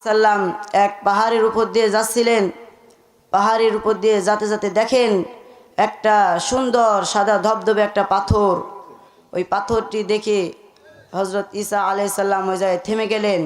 সাল্লাম এক পাহাড়ের উপর দিয়ে যাচ্ছিলেন। পাহাড়ের উপর দিয়ে যেতে যেতে দেখেন একটা সুন্দর সাদা ধবধবে একটা পাথর। ওই পাথরটি দেখে হজরত ঈসা আলাইহিস সালাম ওই জায়গায় থেমে গেলেন।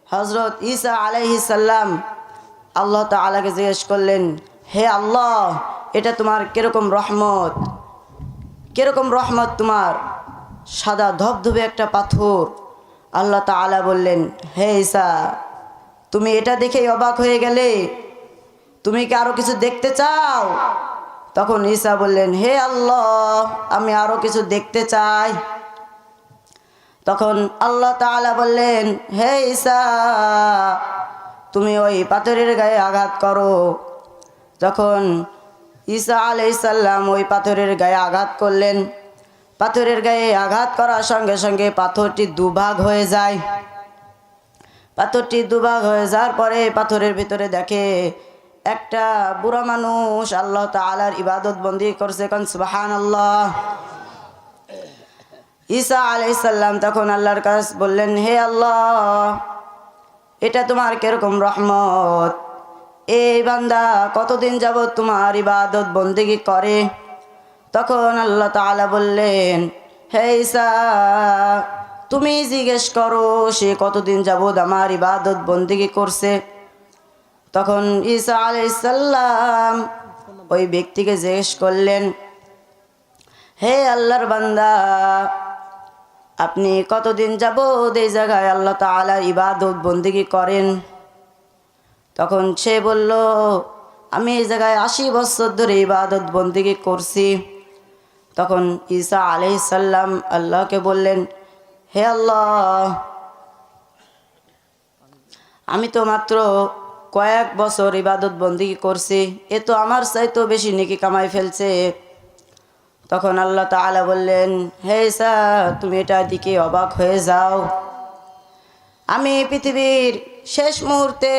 হজরত ঈসা আলাইহিস সালাম আল্লাহ তাআলাকে জিজ্ঞেস করলেন, হে আল্লাহ, এটা তোমার কিরকম রহমত, কিরকম রহমত তোমার, সাদা ধবধবে একটা পাথর। আল্লাহ তাআলা বললেন, হে ঈসা, তুমি এটা দেখেই অবাক হয়ে গেলে, তুমি কি আরো কিছু দেখতে চাও? তখন ঈসা বললেন, হে আল্লাহ, আমি আরো কিছু দেখতে চাই। তখন আল্লাহ তাআলা বললেন, হে ঈসা, তুমি ওই পাথরের গায়ে আঘাত করো। যখন ঈসা আলাইহিস সালাম ওই পাথরের গায়ে আঘাত করলেন, পাথরের গায়ে আঘাত করার সঙ্গে সঙ্গে পাথরটি দুভাগ হয়ে যায়। পাথরটি দুভাগ হয়ে যাওয়ার পরে পাথরের ভিতরে দেখে একটা বুড়া মানুষ আল্লাহ তাআলার ইবাদত বন্দি করছে। কোন সুবহানাল্লাহ। ঈসা আলাইহিস সালাম তখন আল্লাহর কাছে বললেন, হে আল্লাহ, এটা তোমার কিরকম রহমত, এই বান্দা কতদিন যাবত তোমার ইবাদত বন্দেগী করে? তখন আল্লাহ তাআলা বললেন, হে ঈসা, তুমি জিজ্ঞেস করো সে কতদিন যাবত আমার ইবাদত বন্দেগী করছে। তখন ঈসা আলাইহিস সালাম ওই ব্যক্তিকে জিজ্ঞেস করলেন, হে আল্লাহর বান্দা, আপনি কতদিন যাবত এই জায়গায় আল্লাহ তাআলার ইবাদত বন্দেগী করেন? তখন সে বলল, আমি এই জায়গায় 80 বছর ধরে ইবাদত বন্দেগী করছি। তখন ঈসা আলাইহিস সালাম আল্লাহকে বললেন, হে আল্লাহ, আমি তো মাত্র কয়েক বছর ইবাদত বন্দেগী করছি, এ তো আমার চাইতেও বেশি নেকি কামাই ফেলছে। তখন আল্লাহ তাআলা বললেন, হে ঈসা, তুমি এটার দিকে অবাক হয়ে যাও। আমি পৃথিবীর শেষ মুহূর্তে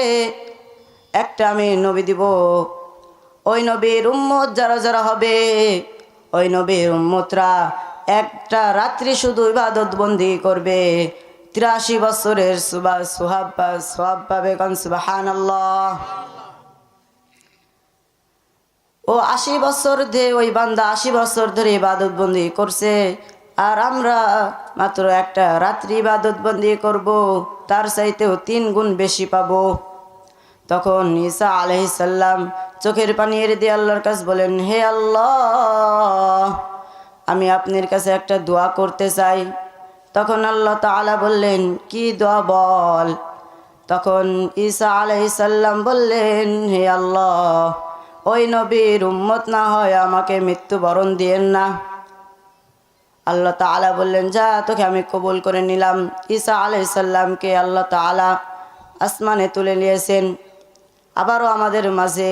একটা আমি নবী দিব। ওই নবীর উম্মত যারা যারা হবে, ওই নবীর উম্মতরা একটা রাত্রি শুধু ইবাদত বন্দেগী করবে, 83 বছরের সওয়াব পাবে। কোন সুবহানাল্লাহ। ও 80 বছর ধরে ওই বান্দা 80 বছর ধরে ইবাদত বন্দেগী করছে, আর আমরা মাত্র একটা রাত্রি ইবাদত বন্দেগী করব, তার চাইতেও 3 গুণ বেশি পাবো। তখন ঈসা আলাইহিস সালাম চোখের পানি এড়ে দিয়ে আল্লাহর কাছে বলেন, হে আল্লাহ, আমি আপনার কাছে একটা দোয়া করতে চাই। তখন আল্লাহ তাআলা বললেন, কি দোয়া বল? তখন ঈসা আলাইহিস সালাম বললেন, হে আল্লাহ, ওই নবীর উম্মত না হয় আমাকে মৃত্যুবরণ দিয়েন না। আল্লাহ তাআলা বললেন, যা, তোকে আমি কবুল করে নিলাম। ঈসা আলাইহিস সালামকে আল্লাহ তাআলা আসমানে তুলে নিয়েছেন। আবারও আমাদের মাঝে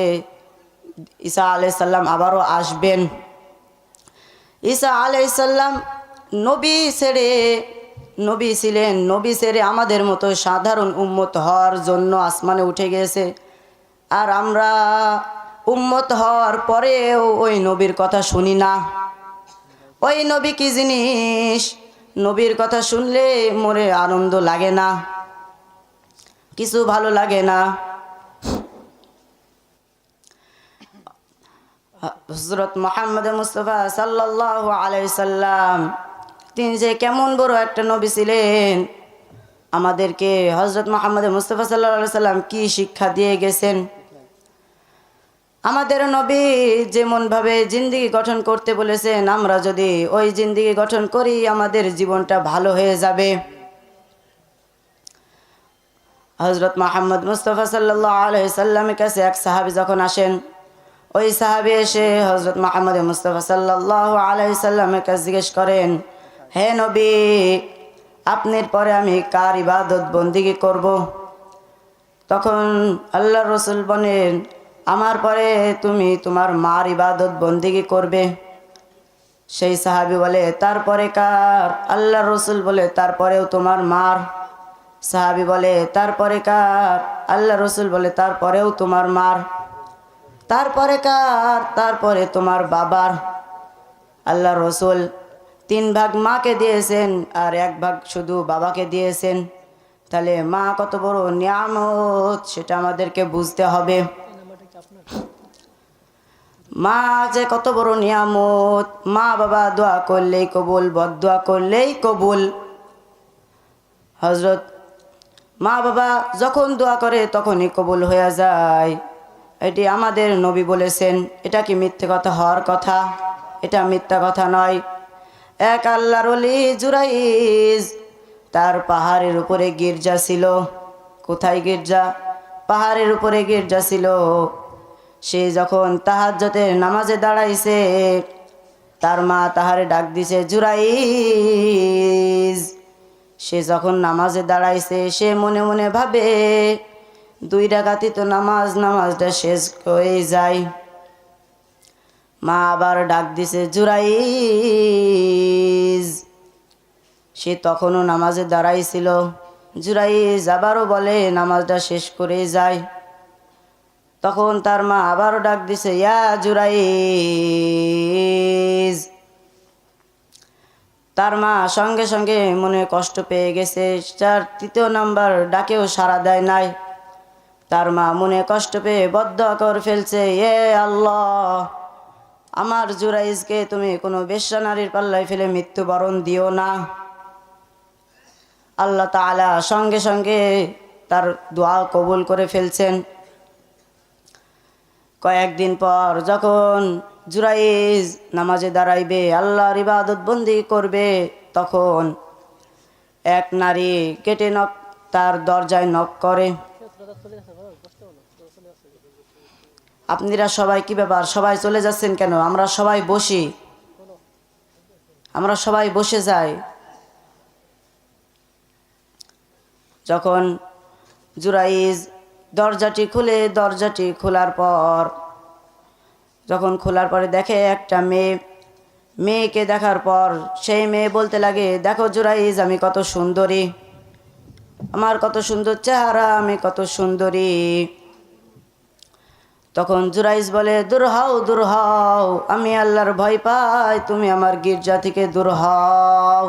ঈসা আলাইহিস সালাম আবারও আসবেন। ঈসা আলাইহিস সালাম নবী ছিলেন, নবী ছেড়ে আমাদের মতো সাধারণ উম্মত হওয়ার জন্য আসমানে উঠে গেছে। আর আমরা উম্মত হওয়ার পরেও ওই নবীর কথা শুনি না। ওই নবী কি জিনিস, নবীর কথা শুনলে মোরে আনন্দ লাগে না, কিছু ভালো লাগে না। হযরত মুহাম্মদ মুস্তাফা সাল্লাল্লাহু আলাইহি সাল্লাম, তিনি যে কেমন বড় একটা নবী ছিলেন, আমাদেরকে হযরত মুহাম্মদ মুস্তাফা সাল্লাল্লাহু আলাইহি সাল্লাম কি শিক্ষা দিয়ে গেছেন। আমাদের নবী যেমনভাবে জিন্দেগি গঠন করতে বলেছেন, আমরা যদি ওই জিন্দেগি গঠন করি আমাদের জীবনটা ভালো হয়ে যাবে। হযরত মুহাম্মদ মুস্তাফা সাল্লাল্লাহু আলাইহি সাল্লামের কাছে এক সাহাবী যখন আসেন, ওই সাহাবী এসে হযরত মুহাম্মদ মুস্তাফা সাল্লাল্লাহু আলাইহি সাল্লামের কাছে জিজ্ঞেস করেন, হে নবী, আপনার পরে আমি কার ইবাদত বন্দেগী করব? তখন আল্লাহর রাসূল বলেন, আমার পরে তুমি তোমার মার ইবাদত বন্দেগী করবে। সেই সাহাবী বলে, তারপরে কার? আল্লাহর রাসূল বলে, তারপরেও তোমার মার। সাহাবী বলে, তারপরে কার? আল্লাহর রাসূল বলে, তারপরেও তোমার মার। তারপরে কার? তারপরে তোমার বাবার। আল্লাহর রাসূল 3 ভাগ মাকে দিয়েছেন আর 1 ভাগ শুধু বাবাকে দিয়েছেন। তাহলে মা কত বড় নিয়ামত সেটা আমাদেরকে বুঝতে হবে। মা যে কত বড় নিয়ামত, মা বাবা দোয়া করলেই কবুল, বদদোয়া করলেই কবুল। হযরত মা বাবা যখন দোয়া করে তখনই কবুল হয়ে যায়, এটি আমাদের নবী বলেছেন। এটা কি মিথ্যে কথা হওয়ার কথা? এটা মিথ্যা কথা নয়। এক আল্লাহর ওলি জুরাইজ, তার পাহাড়ের উপরে গির্জা ছিল। কোথায় গির্জা? পাহাড়ের উপরে গির্জা ছিল। সে যখন তাহাজ্জুদের নামাজে দাঁড়াইছে, তার মা তাহারে ডাক দিছে, জুরাইজ। সে যখন নামাজে দাঁড়াইছে, সে মনে মনে ভাবে 2 রাকাতই তো নামাজ, নামাজটা শেষ হয়ে যায়। মা আবার ডাক দিছে, জুরাইজ। সে তখনও নামাজে দাঁড়াইছিল। জুরাইজ আবারও বলে, নামাজটা শেষ করে যায়। তখন তার মা আবারও ডাক দিছে, ইয়া জুরাইজ। তার মা সঙ্গে সঙ্গে মনে কষ্ট পেয়ে গেছে, 3য় নাম্বার ডাকেও সাড়া দেয় নাই। তার মা মনে কষ্ট পেয়ে বদদোয়া করে ফেলছে, এ আল্লাহ, আমার জুরাইজকে তুমি কোনো বেশ্যা নারীর পাল্লায় ফেলে মৃত্যুবরণ দিও না। আল্লাহ তাআলা সঙ্গে সঙ্গে তার দোয়া কবুল করে ফেলছেন। কয়েকদিন পর যখন জুরাইজ নামাজে দাঁড়াইবে, আল্লাহর ইবাদত বন্দি করবে, তখন এক নারী গেটে তার দরজায় নক করে। আপনারা সবাই কি ব্যাপার? সবাই চলে যাচ্ছেন কেন? আমরা সবাই বসি, আমরা সবাই বসে যাই। যখন জুরাইজ দরজাটি খুলে, দরজাটি খোলার পর যখন খোলার পরে দেখে একটা মেয়েকে দেখার পর সেই মেয়ে বলতে লাগে, দেখো জুরাইজ, আমি কত সুন্দরী, আমার কত সুন্দর চেহারা, আমি কত সুন্দরী। তখন জুরাইজ বলে, দূর হও, দূর হও, আমি আল্লাহর ভয় পাই, তুমি আমার গির্জা থেকে দূর হও।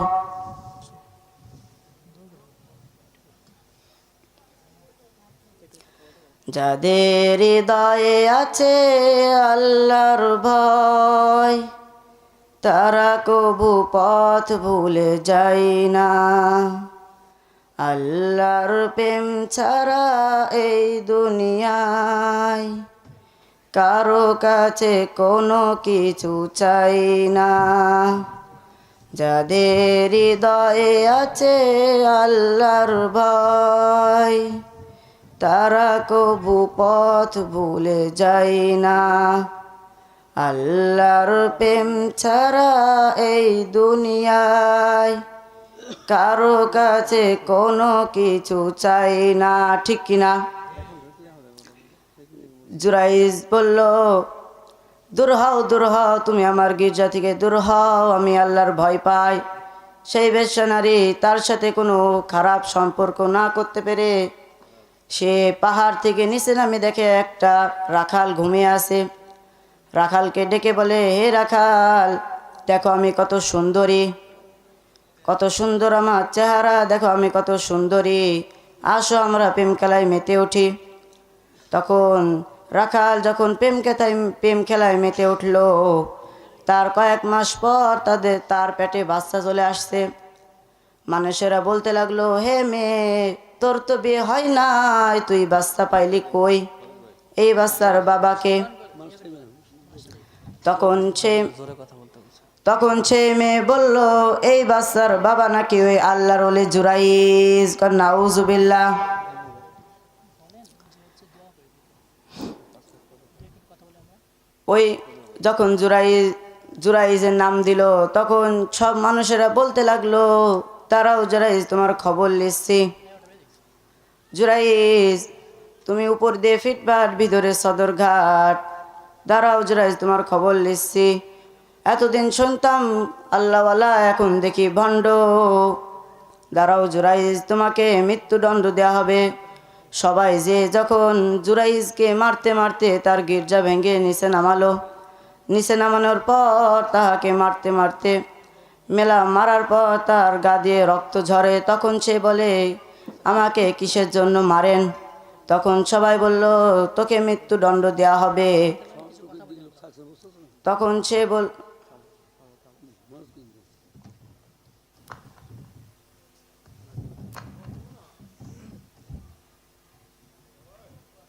যাদের হৃদয়ে আছে আল্লাহর ভয়, তারা কবু পথ ভুলে যায় না। আল্লাহর প্রেম ছাড়া এই দুনিয়ায় কারো কাছে কোনো কিছু চাই না। যাদের হৃদয়ে আছে আল্লাহর ভয়, তারা কবু পথ ভুলে যায় না। আল্লাহর প্রেম ছাড়া এই দুনিয়ায় কারো কাছে কোনো কিছু চাই না। ঠিক কিনা? জুরাইজ বলল, দূর হও, দূর হও, তুমি আমার গির্জা থেকে দূর হও, আমি আল্লাহর ভয় পাই। সেই বেশ্যা নারী তার সাথে কোনো খারাপ সম্পর্ক না করতে পেরে সে পাহাড় থেকে নিচে নামে দেখে একটা রাখাল ঘুমিয়ে আছে। রাখালকে ডেকে বলে, হে রাখাল, দেখো আমি কত সুন্দরী, কত সুন্দর আমার চেহারা, দেখো আমি কত সুন্দরী, আসো আমরা প্রেম খেলায় মেতে উঠি। তখন রাখাল যখন প্রেম খেলায় মেতে উঠল, তার কয়েক মাস পর তার পেটে বাচ্চা চলে আসছে। মানুষেরা বলতে লাগলো, হে মেয়ে, তোর তো বিয়ে হয় নাই, তুই বাচ্চা পাইলি কই? এই বাচ্চার বাবাকে? তখন সে মেয়ে বলল, এই বাচ্চার বাবা নাকি ওই আল্লাহর ওলি জুরাইজ। নাউজুবিল্লাহ। ওই যখন জুরাইজের নাম দিল, তখন সব মানুষেরা বলতে লাগলো, তারাও জুরাইজ তোমার খবর লিখছি। জুরাইজ, তুমি উপর দিয়ে ফিটপাট, ভিতরে সদরঘাট, দাঁড়াও জুরাইজ তোমার খবর লিখছি। এতদিন শুনতাম আল্লাহওয়ালা, এখন দেখি ভণ্ড। দাঁড়াও জুরাইজ, তোমাকে মৃত্যুদণ্ড দেওয়া হবে। সবাই যে যখন জুরাইজকে মারতে মারতে তার গির্জা ভেঙে নিচে নামালো। নিচে নামানোর পর তাহাকে মারতে মারতে মেলা মারার পর তার গা দিয়ে রক্ত ঝরে। তখন সে বলে, আমাকে কিসের জন্য মারেন? তখন সবাই বলল, তোকে মৃত্যুদণ্ড দেয়া হবে। তখন সে বল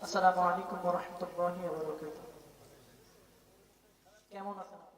আসসালামু আলাইকুম ওয়া রাহমাতুল্লাহি ওয়া বারাকাতুহু। কেমন আছেন?